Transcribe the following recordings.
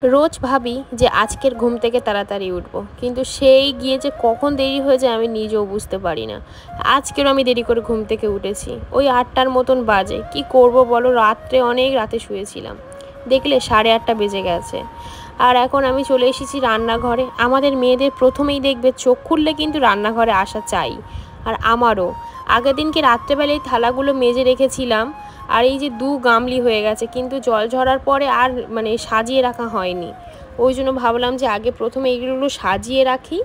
রোজ ভাবি যে আজকের ঘুম থেকে তাড়াতাড়ি উঠবো, কিন্তু সেই গিয়ে যে কখন দেরি হয়ে যায় আমি নিজেও বুঝতে পারি না। আজকেরও আমি দেরি করে ঘুম থেকে উঠেছি, ওই 8টার মতন বাজে। কি করব বলো, অনেক রাতে শুয়েছিলাম, দেখলে 8:30 বেজে গেছে। আর এখন আমি চলে এসেছি রান্নাঘরে। আমাদের মেয়েদের প্রথমেই দেখবে চোখ খুললে কিন্তু রান্নাঘরে আসা চাই, আর আমারও। আগের দিনকে রাত্রেবেলায় থালাগুলো মেজে রেখেছিলাম, আর এই যে 2 গামলি হয়ে গেছে, কিন্তু জল ঝরার পরে আর সাজিয়ে রাখা হয়নি। ওই জন্য ভাবলাম যে আগে প্রথমে এইগুলো সাজিয়ে রাখি,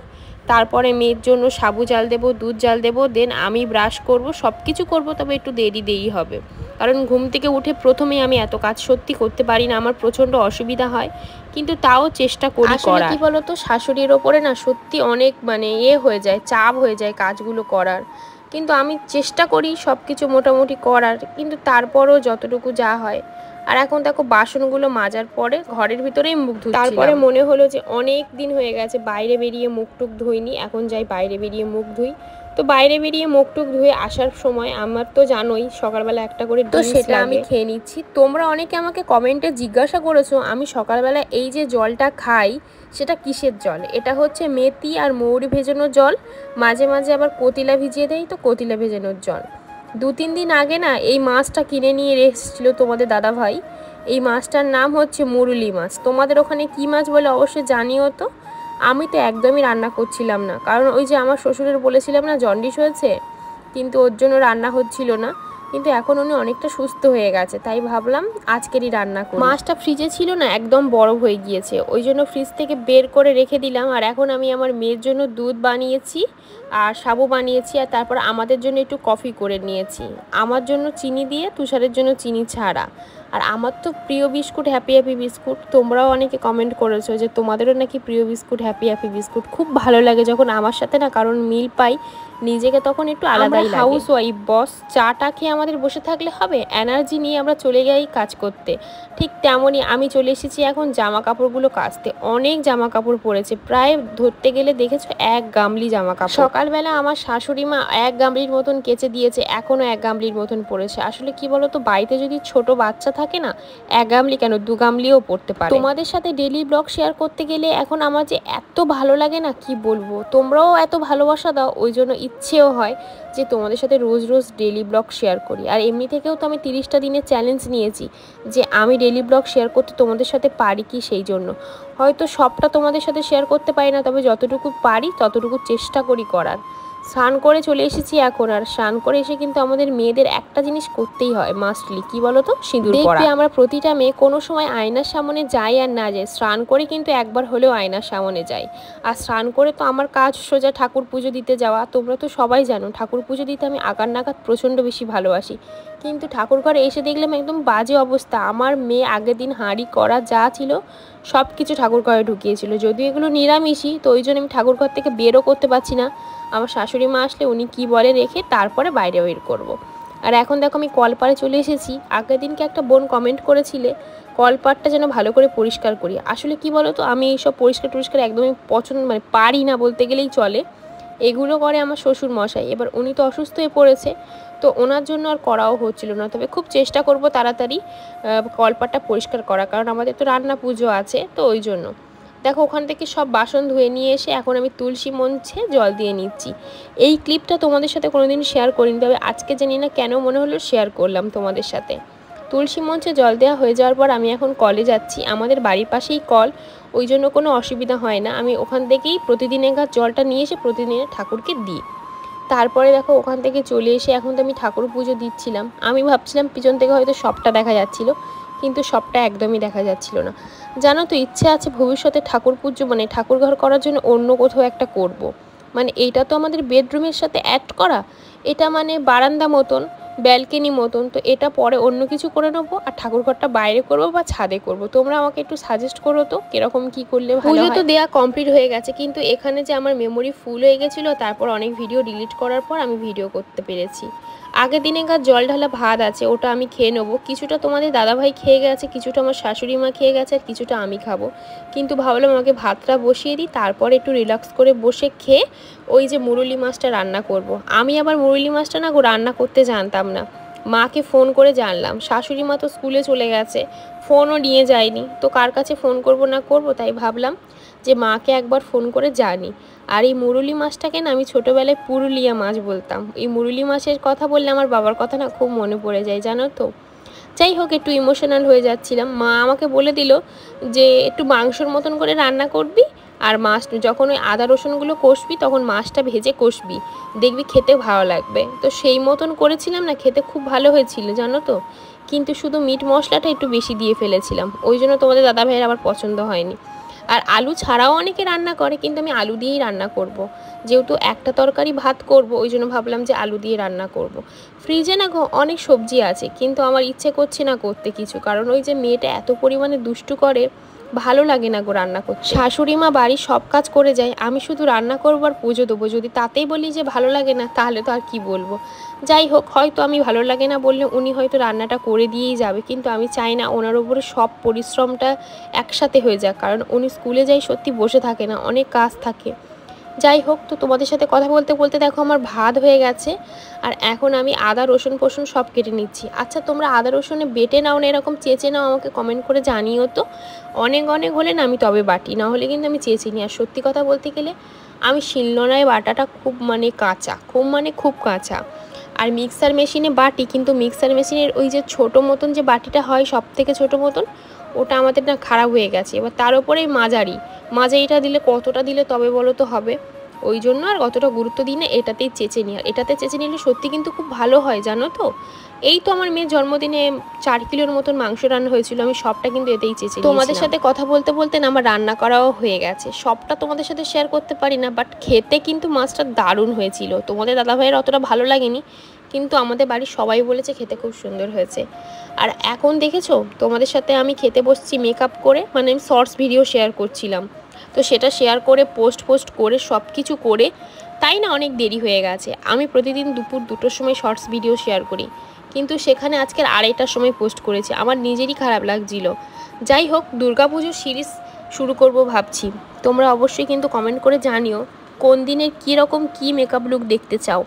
তারপরে মেয়ের জন্য সাবু জাল দেবো, দুধ জাল দেবো, দেন আমি ব্রাশ করব, সব কিছু করবো। তবে একটু দেরি হবে, কারণ ঘুম থেকে উঠে প্রথমেই আমি এত কাজ সত্যি করতে পারি না, আমার প্রচণ্ড অসুবিধা হয়, কিন্তু তাও চেষ্টা করি করার। কি বলতো, শাশুড়ির ওপরে না সত্যি অনেক হয়ে যায়, চাপ হয়ে যায় কাজগুলো করার। কিন্তু আমি চেষ্টা করি সব কিছু মোটামুটি করার, কিন্তু তারপরও যতটুকু যা হয়। আর এখন দেখো বাসনগুলো মাজার পরে ঘরের ভিতরেই মুখ ধুচ্ছিলাম। তারপরে মনে হলো যে অনেক দিন হয়ে গেছে বাইরে বেরিয়ে মুখ টুক ধুইনি, এখন যাই বাইরে বেরিয়ে মুখ ধুই। তো বাইরে বেরিয়ে মুখ টুক ধুয়ে আসার সময় আমার তো জানোই সকালবেলা একটা করে তো সেটা আমি খেয়ে নিচ্ছি। তোমরা অনেকে আমাকে কমেন্টে জিজ্ঞাসা করেছো আমি সকালবেলা এই যে জলটা খাই সেটা কিসের জল। এটা হচ্ছে মেথি আর মৌরি ভেজানোর জল, মাঝে মাঝে আবার কতিলা ভিজিয়ে দেয়, তো কতিলা ভেজানোর জল। 2-3 দিন আগে না এই মাছটা কিনে নিয়ে এসেছিলো তোমাদের দাদা ভাই। এই মাছটার নাম হচ্ছে মুরুলি মাছ। তোমাদের ওখানে কি মাছ বলে অবশ্যই জানিও তো। আমি তো একদমই রান্না করছিলাম না, কারণ ওই যে আমার শ্বশুরের বলেছিলাম না জন্ডিস হয়েছে, কিন্তু ওর জন্য রান্না হচ্ছিল না। কিন্তু এখন উনি অনেকটা সুস্থ হয়ে গেছে, তাই ভাবলাম আজকেরই রান্না করি। মাছটা ফ্রিজে ছিল না, একদম বরফ হয়ে গিয়েছে, ওই জন্য ফ্রিজ থেকে বের করে রেখে দিলাম। আর এখন আমি আমার মেয়ের জন্য দুধ বানিয়েছি আর সাবু বানিয়েছি, আর তারপর আমাদের জন্য একটু কফি করে নিয়েছি। আমার জন্য চিনি দিয়ে, তুষারের জন্য চিনি ছাড়া। আর আমার তো প্রিয় বিস্কুট হ্যাপি হ্যাপি বিস্কুট। তোমরাও অনেকে কমেন্ট করেছো যে তোমাদেরও নাকি প্রিয় বিস্কুট হ্যাপি হ্যাপি বিস্কুট। খুব ভালো লাগে যখন আমার সাথে না কারণ মিল পাই, নিজেকে তখন একটু আলাদাই লাগে। হাউস ওয়াইফ বস, চাটা খেয়ে আমাদের বসে থাকলে হবে? এনার্জি নিয়ে আমরা চলে যাই কাজ করতে। ঠিক তেমনই আমি চলে এসেছি এখন জামা কাপড়গুলো কাচতে। অনেক জামা কাপড় পরেছে, প্রায় ধরতে গেলে দেখেছো 1 গামলি জামা কাপড়। সকালবেলা আমার শাশুড়ি মা 1 গামলির মতন কেচে দিয়েছে, এখনও 1 গামলির মতন পড়েছে। আসলে কি বলতো, বাড়িতে যদি ছোট বাচ্চা থাকে না, 1 গামলি কেন 2 গামলিও পড়তে পারে। তোমাদের সাথে ডেলি ব্লগ শেয়ার করতে গেলে এখন আমার যে এত ভালো লাগে না কি বলবো। তোমরাও এত ভালোবাসা দাও, ওই জন্য ইচ্ছেও হয় যে তোমাদের সাথে রোজ রোজ ডেলি ব্লগ শেয়ার করি। আর এমনি থেকেও তো আমি 30টা দিনের চ্যালেঞ্জ নিয়েছি যে আমি ডেলি ব্লগ শেয়ার করতে তোমাদের সাথে পারি কি, সেই জন্য হয়তো সবটা তোমাদের সাথে শেয়ার করতে পারি না, তবে যতটুকু পারি ততটুকু চেষ্টা করি করার। স্নান করে চলে এসেছি এখন, আর স্নান করে এসে কিন্তু আমাদের মেয়েদের একটা জিনিস করতেই হয় মাস্টলি, কি বলতো, সিঁদুর পরা। দেখবে আমরা প্রতিটা মেয়ে কোনো সময় আয়নার সামনে যাই আর না যায়, স্নান করে কিন্তু একবার হলেও আয়নার সামনে যাই। আর স্নান করে তো আমার কাজ সোজা ঠাকুর পুজো দিতে যাওয়া। তোমরা তো সবাই জানো ঠাকুর পুজো দিতে আমি আগার নাগাদ প্রচণ্ড বেশি ভালোবাসি, কিন্তু ঠাকুর ঘরে এসে দেখলাম একদম বাজে অবস্থা। আমার মেয়ে আগের দিন হাঁড়ি করা যা ছিল সব কিছু ঠাকুর ঘরে ঢুকিয়েছিল, যদিও এগুলো নিরামিষই, তো ওই জন্য আমি ঠাকুর ঘর থেকে বেরও করতে পারছি না। আমার শাশুড়ি মা আসলে উনি কি বলে রেখে তারপরে বাইরে বের করব। আর এখন দেখো আমি কলপাড়ে চলে এসেছি। আগের দিনকে একটা বোন কমেন্ট করেছিলে কলপাড়টা যেন ভালো করে পরিষ্কার করি। আসলে কি বলো তো, আমি এইসব পরিষ্কার একদমই পছন্দ পারি না বলতে গেলেই চলে। এগুলো করে আমার শ্বশুর মশাই, এবার উনি তো অসুস্থ হয়ে পড়েছে, তো ওনার জন্য আর করাও হচ্ছিল না। তবে খুব চেষ্টা করব তাড়াতাড়ি কলপাড়টা পরিষ্কার করা, কারণ আমাদের তো রান্না পুজো আছে, তো ওই জন্য। দেখো ওখান থেকে সব বাসন ধুয়ে নিয়ে এসে এখন আমি তুলসী মঞ্চে জল দিয়ে নিচ্ছি। এই ক্লিপটা তোমাদের সাথে কোনোদিন শেয়ার করিনি, তবে আজকে জানি না কেন মনে হলো শেয়ার করলাম তোমাদের সাথে। তুলসী মঞ্চে জল দেওয়া হয়ে যাওয়ার পর আমি এখন কলে যাচ্ছি। আমাদের বাড়ির পাশেই কল, ওই জন্য কোনো অসুবিধা হয় না। আমি ওখান থেকেই প্রতিদিনের জলটা নিয়ে এসে প্রতিদিনের ঠাকুরকে দিই। তারপরে দেখো ওখান থেকে চলে এসে এখন তো আমি ঠাকুর পুজো দিচ্ছিলাম। আমি ভাবছিলাম পিছন থেকে হয়তো সবটা দেখা যাচ্ছিল, কিন্তু সবটা একদমই দেখা যাচ্ছিল না। জানো তো, ইচ্ছে আছে ভবিষ্যতে ঠাকুর পুজো ঠাকুর ঘর করার জন্য অন্য কোথাও একটা করব। এইটা তো আমাদের বেডরুমের সাথে অ্যাড করা, এটা বারান্দা মতন, ব্যালকনি মতন, তো এটা পরে অন্য কিছু করে নেবো, আর ঠাকুরঘরটা বাইরে করবো বা ছাদে করব। তোমরা আমাকে একটু সাজেস্ট করো তো কিরকম কি করলে ভালো হয়। পুজো তো দেওয়া কমপ্লিট হয়ে গেছে, কিন্তু এখানে যে আমার মেমোরি ফুল হয়ে গেছিলো, তারপর অনেক ভিডিও ডিলিট করার পর আমি ভিডিও করতে পেরেছি। আগের দিনেকার জল ঢালা ভাত আছে, ওটা আমি খেয়ে নেবো। কিছুটা তোমাদের দাদাভাই খেয়ে গেছে, কিছুটা আমার শাশুড়ি মা খেয়ে গেছে, আর কিছুটা আমি খাবো। কিন্তু ভাবলাম আমাকে ভাতটা বসিয়ে দিই, তারপরে একটু রিল্যাক্স করে বসে খেয়ে ওই যে মুরুলি মাছটা রান্না করব। আমি আবার মুরুলি মাছটা না রান্না করতে জানতাম না। মাকে ফোন করে জানলাম শাশুড়ি মা তো স্কুলে চলে গেছে, ফোনও নিয়ে যায়নি, তো কার কাছে ফোন করব না করব, তাই ভাবলাম যে মাকে একবার ফোন করে জানি। আর এই মুরুলি মাছটাকে না আমি ছোটোবেলায় পুরুলিয়া মাছ বলতাম। এই মুরুলি মাছের কথা বললে আমার বাবার কথা না খুব মনে পড়ে যায় জানো তো। যাই হোক, একটু ইমোশনাল হয়ে যাচ্ছিলাম। মা আমাকে বলে দিল যে একটু মাংসর মতন করে রান্না করবি, আর মাছ যখন ওই আদা রসুনগুলো কষবি তখন মাছটা ভেজে কষবি, দেখবি খেতে ভালো লাগবে। তো সেই মতন করেছিলাম না, খেতে খুব ভালো হয়েছিল জানো তো। কিন্তু শুধু মিট মশলাটা একটু বেশি দিয়ে ফেলেছিলাম, ওই জন্য তোমাদের দাদা ভাইয়ের আবার পছন্দ হয়নি। আর আলু ছাড়াও অনেকে রান্না করে, কিন্তু আমি আলু দিয়েই রান্না করব। যেহেতু একটা তরকারি ভাত করব, ওই জন্য ভাবলাম যে আলু দিয়ে রান্না করব। ফ্রিজে না অনেক সবজি আছে, কিন্তু আমার ইচ্ছে করছে না করতে কিছু, কারণ ওই যে মেয়েটা এত পরিমাণে দুষ্টু করে, ভালো লাগে না গো রান্না করতে। শাশুড়ি মা বাড়ির সব কাজ করে যায়, আমি শুধু রান্না করবো আর পুজো দেবো। যদি তাতেই বলি যে ভালো লাগে না, তাহলে তো আর কি বলবো। যাই হোক, হয়তো আমি ভালো লাগে না বললে উনি হয়তো রান্নাটা করে দিয়েই যাবে, কিন্তু আমি চাই না ওনার উপরে সব পরিশ্রমটা একসাথে হয়ে যাক, কারণ উনি স্কুলে যাই সত্যি বসে থাকে না, অনেক কাজ থাকে। যাই হোক, তো তোমাদের সাথে কথা বলতে বলতে দেখো আমার ভাত হয়ে গেছে। আর এখন আমি আদা রসুন ফসুন সব কেটে নিচ্ছি। আচ্ছা, তোমরা আদা রসুনে বেটে নাও না এরকম চেঁচে নাও? আমাকে কমেন্ট করে জানিও তো। অনেক অনেক হলে না আমি তবে বাটি, না হলে কিন্তু আমি চেঁচে নিই। আর সত্যি কথা বলতে গেলে আমি শিলনোড়ায় বাটাটা খুব কাঁচা, খুব কাঁচা। আর মিক্সার মেশিনে বাটি, কিন্তু মিক্সার মেশিনের ওই যে ছোটো মতন যে বাটিটা হয় সব থেকে ছোটো মতন, ওটা আমাদের না খারাপ হয়ে গেছে। এবার তার উপরে মাঝারিটা দিলে কতটা দিলে তবে বলো তো হবে, ওই জন্য আর অতটা গুরুত্ব দিই না, এটাতেই চেঁচে নিই। আর এটাতে চেঁচে নিলে সত্যি কিন্তু খুব ভালো হয় জানো তো। এই তো আমার মেয়ের জন্মদিনে 4 কিলোর মতন মাংস রান্না হয়েছিল, আমি সবটা কিন্তু এতেই চেঁচে নিয়েছিলাম। তোমাদের সাথে কথা বলতে বলতে না আমার রান্না করাও হয়ে গেছে, সবটা তোমাদের সাথে শেয়ার করতে পারি না, বাট খেতে কিন্তু মাছটা দারুণ হয়েছিল। তোমাদের দাদাভাইয়ের অতটা ভালো লাগেনি, কিন্তু আমাদের বাড়ির সবাই বলেছে খেতে খুব সুন্দর হয়েছে। আর এখন দেখেছো, তোমাদের সাথে আমি খেতে বসছি মেকআপ করে, আমি শর্টস ভিডিও শেয়ার করছিলাম, তো সেটা শেয়ার করে পোস্ট করে সব কিছু করে, তাই না অনেক দেরি হয়ে গেছে। আমি প্রতিদিন দুপুর 2টোর সময় শর্টস ভিডিও শেয়ার করি, কিন্তু সেখানে আজকের 2:30টার সময় পোস্ট করেছি, আমার নিজেরই খারাপ লাগছিল। যাই হোক, দুর্গাপুজোর সিরিজ শুরু করব ভাবছি। তোমরা অবশ্যই কিন্তু কমেন্ট করে জানিও কোন দিনের কীরকম কী মেকআপ লুক দেখতে চাও,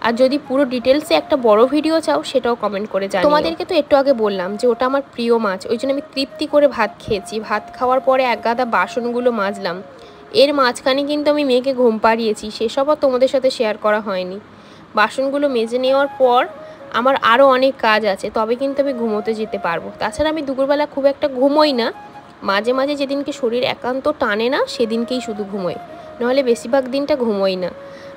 আর যদি পুরো ডিটেলসে একটা বড় ভিডিও চাও সেটাও কমেন্ট করে জানিও। তোমাদেরকে তো একটু আগে বললাম যে ওটা আমার প্রিয় মাছ, ওই জন্য আমি তৃপ্তি করে ভাত খেয়েছি। ভাত খাওয়ার পরে এক গাদা বাসনগুলো মাজলাম, এর মাঝখানে কিন্তু আমি মেয়েকে ঘুম পাড়িয়েছি, সেসবও তোমাদের সাথে শেয়ার করা হয়নি। বাসনগুলো মেজে নেওয়ার পর আমার আরও অনেক কাজ আছে, তবে কিন্তু আমি ঘুমোতে যেতে পারবো। তাছাড়া আমি দুপুরবেলা খুব একটা ঘুমোই না, মাঝে মাঝে যেদিনকে শরীর একান্ত টানে না সেদিনকেই শুধু ঘুমোই, নাহলে বেশিরভাগ দিনটা ঘুমোই না।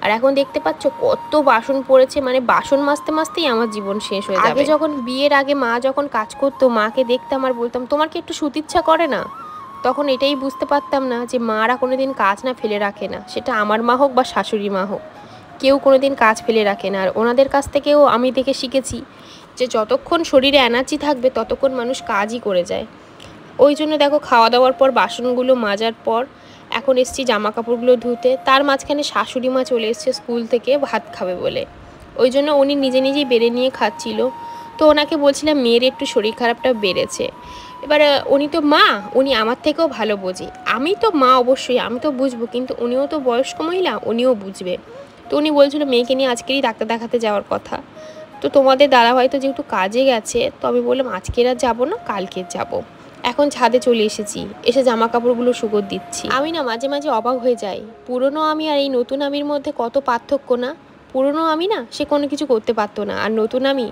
আর এখন দেখতে পাচ্ছ কত বাসন পড়েছে, বাসন মাজতে মাজতেই আমার জীবন শেষ হয়ে যাবে। আগে যখন বিয়ের আগে মা যখন কাজ করতো, মাকে দেখতাম আর বলতাম তোমার কি একটু শুতে ইচ্ছা করে না, তখন এটাই বুঝতে পারতাম না যে মারা কোনো দিন কাজ না ফেলে রাখে না, সেটা আমার মা হোক বা শাশুড়ি মা হোক, কেউ কোনো দিন কাজ ফেলে রাখে না। আর ওনাদের কাছ থেকেও আমি দেখে শিখেছি যে যতক্ষণ শরীরে এনার্জি থাকবে ততক্ষণ মানুষ কাজই করে যায়। ওই জন্য দেখো, খাওয়া দাওয়ার পর বাসনগুলো মাজার পর এখন এসছি জামা কাপড়গুলো ধুতে। তার মাঝখানে শাশুড়ি মা চলে এসছে স্কুল থেকে ভাত খাবে বলে, ওই জন্য উনি নিজে নিজেই বেড়ে নিয়ে খাচ্ছিল। তো ওনাকে বলছিলাম মেয়ের একটু শরীর খারাপটা বেড়েছে। এবার উনি তো মা, উনি আমার থেকেও ভালো বোঝে। আমি তো মা অবশ্যই, আমি তো বুঝবো, কিন্তু উনিও তো বয়স্ক মহিলা, উনিও বুঝবে। তো উনি বলছিল মেয়েকে নিয়ে আজকেরই ডাক্তার দেখাতে যাওয়ার কথা। তো তোমাদের দাদা হয়তো যেহেতু কাজে গেছে, তো আমি বললাম আজকের আর যাবো না, কালকে যাব। এখন ছাদে চলে এসেছি, এসে জামা কাপড়গুলো শুকোতে দিচ্ছি। আমি না মাঝে মাঝে অবাক হয়ে যাই, পুরনো আমি আর এই নতুন আমির মধ্যে কত পার্থক্য না। পুরনো আমি না, সে কোনো কিছু করতে পারতো না, আর নতুন আমি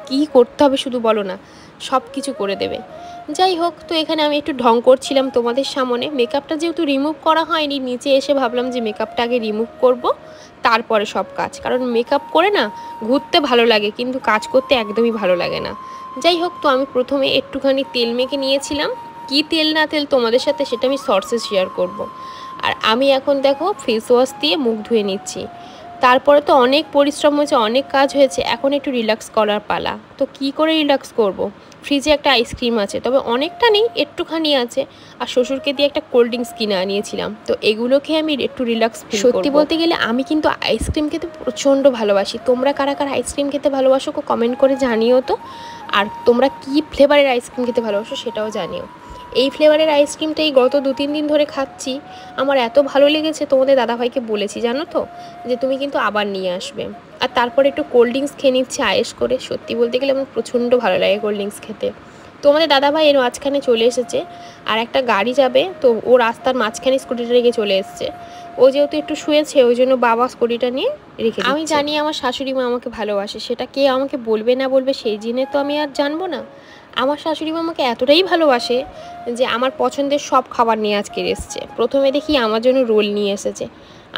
কী করতে হবে শুধু বলো না, সব কিছু করে দেবে। যাই হোক, তো এখানে আমি একটু ঢং করছিলাম তোমাদের সামনে। মেকআপটা যেহেতু রিমুভ করা হয়নি, নিচে এসে ভাবলাম যে মেকআপটা আগে রিমুভ করব, তারপরে সব কাজ। কারণ মেকআপ করে না ঘুরতে ভালো লাগে, কিন্তু কাজ করতে একদমই ভালো লাগে না। যাই হোক, তো আমি প্রথমে একটুখানি তেল মেখে নিয়েছিলাম, কি তেল না তেল তোমাদের সাথে সেটা আমি শর্টসে শেয়ার করব। আর আমি এখন দেখো ফেস ওয়াশ দিয়ে মুখ ধুয়ে নিচ্ছি। তারপরে তো অনেক পরিশ্রম হয়েছে, অনেক কাজ হয়েছে, এখন একটু রিল্যাক্স করার পালা। তো কি করে রিল্যাক্স করব? ফ্রিজে একটা আইসক্রিম আছে, তবে অনেকটা নেই, একটুখানি আছে। আর শ্বশুরকে দিয়ে একটা কোল্ড ড্রিঙ্কস কিনে আনিয়েছিলাম, তো এগুলো খেয়ে আমি একটু রিল্যাক্স ফিল করব। সত্যি বলতে গেলে আমি কিন্তু আইসক্রিম খেতে প্রচণ্ড ভালোবাসি। তোমরা কারা কারা আইসক্রিম খেতে ভালোবাসো কমেন্ট করে জানিও তো। আর তোমরা কি ফ্লেভারের আইসক্রিম খেতে ভালোবাসো সেটাও জানিও। এই ফ্লেভারের আইসক্রিমটা এই গত 2-3 দিন ধরে খাচ্ছি, আমার এত ভালো লেগেছে, তোমাদের দাদাভাইকে বলেছি জানো তো, যে তুমি কিন্তু আবার নিয়ে আসবে। আর তারপরে একটু কোল্ড ড্রিঙ্কস খেয়ে নিচ্ছি আয়েস করে। সত্যি বলতে গেলে আমার প্রচণ্ড ভালো লাগে কোল্ড ড্রিঙ্কস খেতে। তো আমাদের দাদাভাই এর মাঝখানে চলে এসেছে, আর একটা গাড়ি যাবে, তো ও রাস্তার মাঝখানে স্কুটিটা রেখে চলে এসেছে। ও যেহেতু একটু শুয়েছে, ওই জন্য বাবা স্কুটিটা নিয়ে রেখে দিচ্ছে। আমি জানি আমার শাশুড়ি মা আমাকে ভালোবাসে, সেটা কে আমাকে বলবে না বলবে সেই জেনে তো আমি আর জানবো না। আমার শাশুড়ি মা আমাকে এতটাই ভালোবাসে যে আমার পছন্দের সব খাবার নিয়ে আজকে এসছে। প্রথমে দেখি আমার জন্য রোল নিয়ে এসেছে,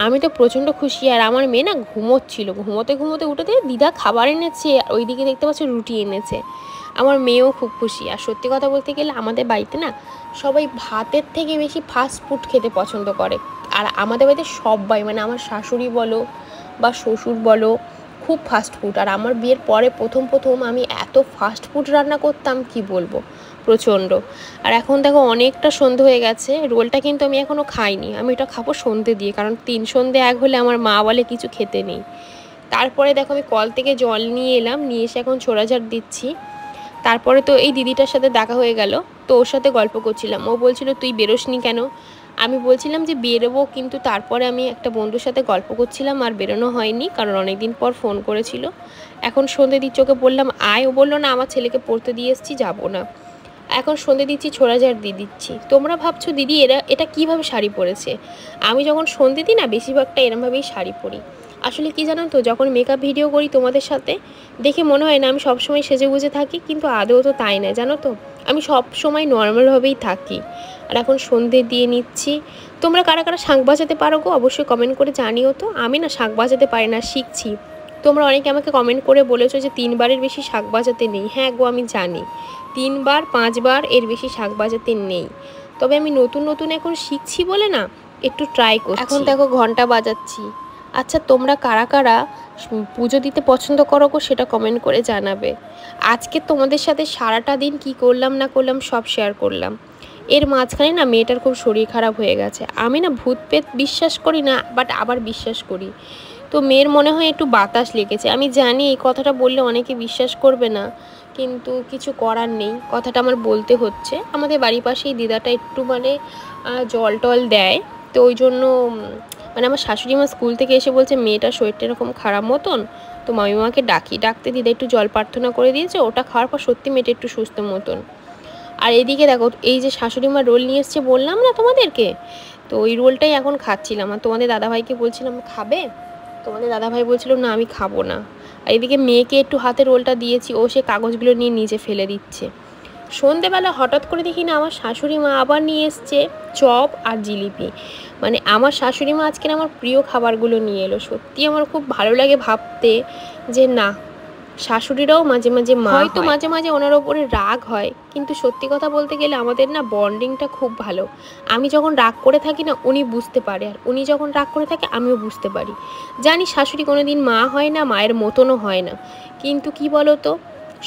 আমি তো প্রচণ্ড খুশি। আর আমার মেয়ে না ঘুমোচ্ছিল, ঘুমোতে ঘুমোতে উঠে দিয়ে দিদা খাবার এনেছে, ওইদিকে দেখতে পাচ্ছি রুটি এনেছে। আমার মেয়েও খুব খুশি। আর সত্যি কথা বলতে গেলে আমাদের বাড়িতে না সবাই ভাতের থেকে বেশি ফাস্ট ফুড খেতে পছন্দ করে। আর আমাদের বাড়িতে সবাই, মানে আমার শাশুড়ি বলো বা শ্বশুর বলো, খুব ফাস্ট ফুড। আর আমার বিয়ের পরে প্রথম আমি এত ফাস্ট ফুড রান্না করতাম কি বলবো, প্রচণ্ড। আর এখন দেখো অনেকটা সন্ধে হয়ে গেছে, রোলটা কিন্তু আমি এখনও খাইনি, আমি এটা খাবো সন্ধে দিয়ে, কারণ 3 সন্ধে 1 হলে আমার মা বলে কিছু খেতে নেই। তারপরে দেখো আমি কল থেকে জল নিয়ে এলাম, নিয়ে এসে এখন ছোড়াঝাড় দিচ্ছি। তারপরে তো এই দিদিটার সাথে দেখা হয়ে গেল, তো ওর সাথে গল্প করছিলাম। ও বলছিল তুই বেরোসনি কেন, আমি বলছিলাম যে বেরোবো, কিন্তু তারপরে আমি একটা বন্ধুর সাথে গল্প করছিলাম আর বেরোনো হয়নি, কারণ অনেক দিন পর ফোন করেছিল। এখন সন্ধে দিচ্ছি, ওকে বললাম আয়, ও বললো না আমার ছেলেকে পড়তে দিয়ে এসেছি, যাবো না। এখন সন্ধে দিচ্ছি, ছোড়াঝাড় দিয়ে দিচ্ছি। তোমরা ভাবছো দিদি এটা কীভাবে শাড়ি পরেছে। আমি যখন সন্ধে দিই না বেশিরভাগটা এরমভাবেই শাড়ি পরি। আসলে কি জানো তো, যখন মেকআপ ভিডিও করি তোমাদের সাথে, দেখে মনে হয় না আমি সবসময় সেজে গুজে থাকি, কিন্তু আদৌ তো তাই না জানো তো, আমি সব সময় নর্মালভাবেই থাকি। আর এখন সন্ধে দিয়ে নিচ্ছি। তোমরা কারা কারা শাঁখ বাজাতে পারো গো, অবশ্যই কমেন্ট করে জানিও তো। আমি না শাঁখ বাজাতে পারি না, শিখছি। তোমরা অনেকে আমাকে কমেন্ট করে বলেছো যে 3 বারের বেশি শাঁখ বাজাতে নেই। হ্যাঁ গো আমি জানি, 3 বার 5 বার এর বেশি শাঁখ বাজাতে নেই, তবে আমি নতুন এখন শিখছি বলে না একটু ট্রাই করছি। এখন দেখো ঘন্টা বাজাচ্ছি। আচ্ছা তোমরা কারা কারা পুজো দিতে পছন্দ করো গো, সেটা কমেন্ট করে জানাবে। আজকে তোমাদের সাথে সারাটা দিন কি করলাম না করলাম সব শেয়ার করলাম। এর মাঝখানে না মেয়েটার খুব শরীর খারাপ হয়ে গেছে। আমি না ভূত পেত বিশ্বাস করি না, বাট আবার বিশ্বাস করি। তো মেয়ের মনে হয় একটু বাতাস লেগেছে। আমি জানি এই কথাটা বললে অনেকে বিশ্বাস করবে না, কিন্তু কিছু করার নেই, কথাটা আমার বলতে হচ্ছে। আমাদের বাড়ির পাশেই দিদাটা একটু মানে জল টল দেয়, তো ওই জন্য মানে আমার শাশুড়ি মা স্কুল থেকে এসে বলছে মেয়েটার শরীরটা এরকম খারাপ মতন, তো মামিমাকে ডাকতে দিদা একটু জল প্রার্থনা করে দিয়েছে, ওটা খাওয়ার পর সত্যি মেয়েটা একটু সুস্থ মতন। আর এদিকে দেখো এই যে শাশুড়ি মা রোল নিয়ে এসছে বললাম না তোমাদেরকে, তো ওই রোলটাই এখন খাচ্ছিলাম। আর তোমাদের দাদাভাইকে বলছিলাম খাবে, তোমাদের দাদাভাই বলছিল না আমি খাবো না। আর এদিকে মেয়েকে একটু হাতে রোলটা দিয়েছি, ও সে কাগজগুলো নিয়ে নিচে ফেলে দিচ্ছে। সন্ধেবেলা হঠাৎ করে দেখি না আমার শাশুড়ি মা আবার নিয়ে এসছে চপ আর জিলিপি। মানে আমার শাশুড়ি মা আজকের আমার প্রিয় খাবারগুলো নিয়ে এলো। সত্যি আমার খুব ভালো লাগে ভাবতে যে না, শাশুড়িরাও মাঝে মাঝে মা, হয়তো মাঝে মাঝে ওনার ওপরে রাগ হয়, কিন্তু সত্যি কথা বলতে গেলে আমাদের না বন্ডিংটা খুব ভালো। আমি যখন রাগ করে থাকি না উনি বুঝতে পারে, আর উনি যখন রাগ করে থাকে আমিও বুঝতে পারি। জানি শাশুড়ি কোনো দিন মা হয় না, মায়ের মতনও হয় না, কিন্তু কি বলো তো,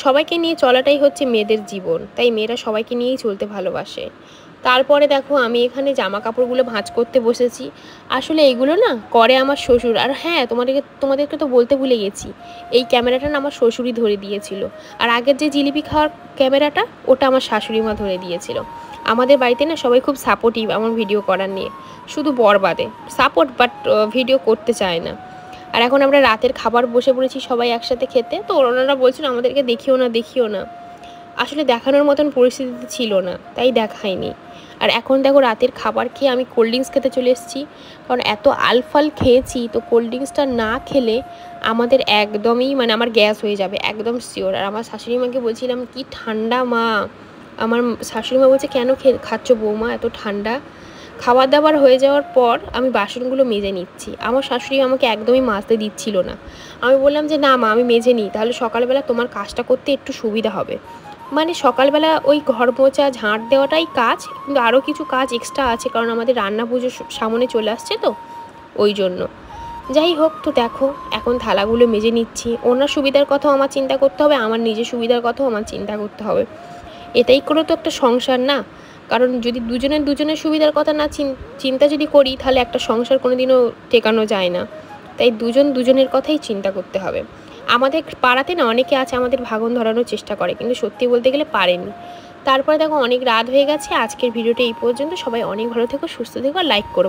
সবাইকে নিয়ে চলাটাই হচ্ছে মেয়েদের জীবন, তাই মেয়েরা সবাইকে নিয়েই চলতে ভালোবাসে। তারপরে দেখো আমি এখানে জামা কাপড়গুলো ভাঁজ করতে বসেছি। আসলে এইগুলো না করে আমার শ্বশুর। আর হ্যাঁ তোমাদেরকে তো বলতে ভুলে গেছি, এই ক্যামেরাটা না আমার শ্বশুরই ধরে দিয়েছিল, আর আগের যে জিলিপি খাওয়ার ক্যামেরাটা ওটা আমার শাশুড়ি মা ধরে দিয়েছিল। আমাদের বাড়িতে না সবাই খুব সাপোর্টিভ আমার ভিডিও করার নিয়ে, শুধু বরবাদে সাপোর্ট, বাট ভিডিও করতে চায় না। আর এখন আমরা রাতের খাবার বসে পড়েছি সবাই একসাথে খেতে, তো ওনারা বলছিল আমাদেরকে দেখিও না। আসলে দেখানোর মতন পরিস্থিতি ছিল না, তাই দেখায়নি। আর এখন দেখো রাতের খাবার খেয়ে আমি কোল্ড ড্রিঙ্কস খেতে চলে এসেছি, কারণ এত আলফাল খেয়েছি, তো কোল্ড ড্রিঙ্কসটা না খেলে আমাদের একদমই মানে আমার গ্যাস হয়ে যাবে একদম শিওর। আর আমার শাশুড়ি মাকে বলছিলাম কি ঠান্ডা মা, আমার শাশুড়ি মা বলছে কেন খাচ্ছ বৌমা এত ঠান্ডা। খাবার দাবার হয়ে যাওয়ার পর আমি বাসনগুলো মেজে নিচ্ছি, আমার শাশুড়ি আমাকে একদমই মাজতে দিচ্ছিল না। আমি বললাম যে না মা আমি মেজে নিই, তাহলে সকালবেলা তোমার কাজটা করতে একটু সুবিধা হবে। মানে সকালবেলা ওই ঘর মোছা ঝাঁট দেওয়াটাই কাজ, কিন্তু আরও কিছু কাজ এক্সট্রা আছে, কারণ আমাদের রান্না পুজো সামনে চলে আসছে, তো ওই জন্য। যাই হোক, তো দেখো এখন থালাগুলো মেজে নিচ্ছি। ওনার সুবিধার কথাও আমার চিন্তা করতে হবে, আমার নিজের সুবিধার কথাও আমার চিন্তা করতে হবে। এটাই করে তো একটা সংসার না, কারণ যদি দুজনের সুবিধার কথা না চিন্তা যদি করি, তাহলে একটা সংসার কোনোদিনও টেকানো যায় না। তাই দুজনের কথাই চিন্তা করতে হবে। আমাদের পাড়াতে না অনেকে আছে আমাদের ভাগন ধরানোর চেষ্টা করে, কিন্তু সত্যি বলতে গেলে পারেনি। তারপরে দেখো অনেক রাত হয়ে গেছে। আজকের ভিডিওটা এই পর্যন্ত। সবাই অনেক ভালো থেকো, সুস্থ থেকো, লাইক করো।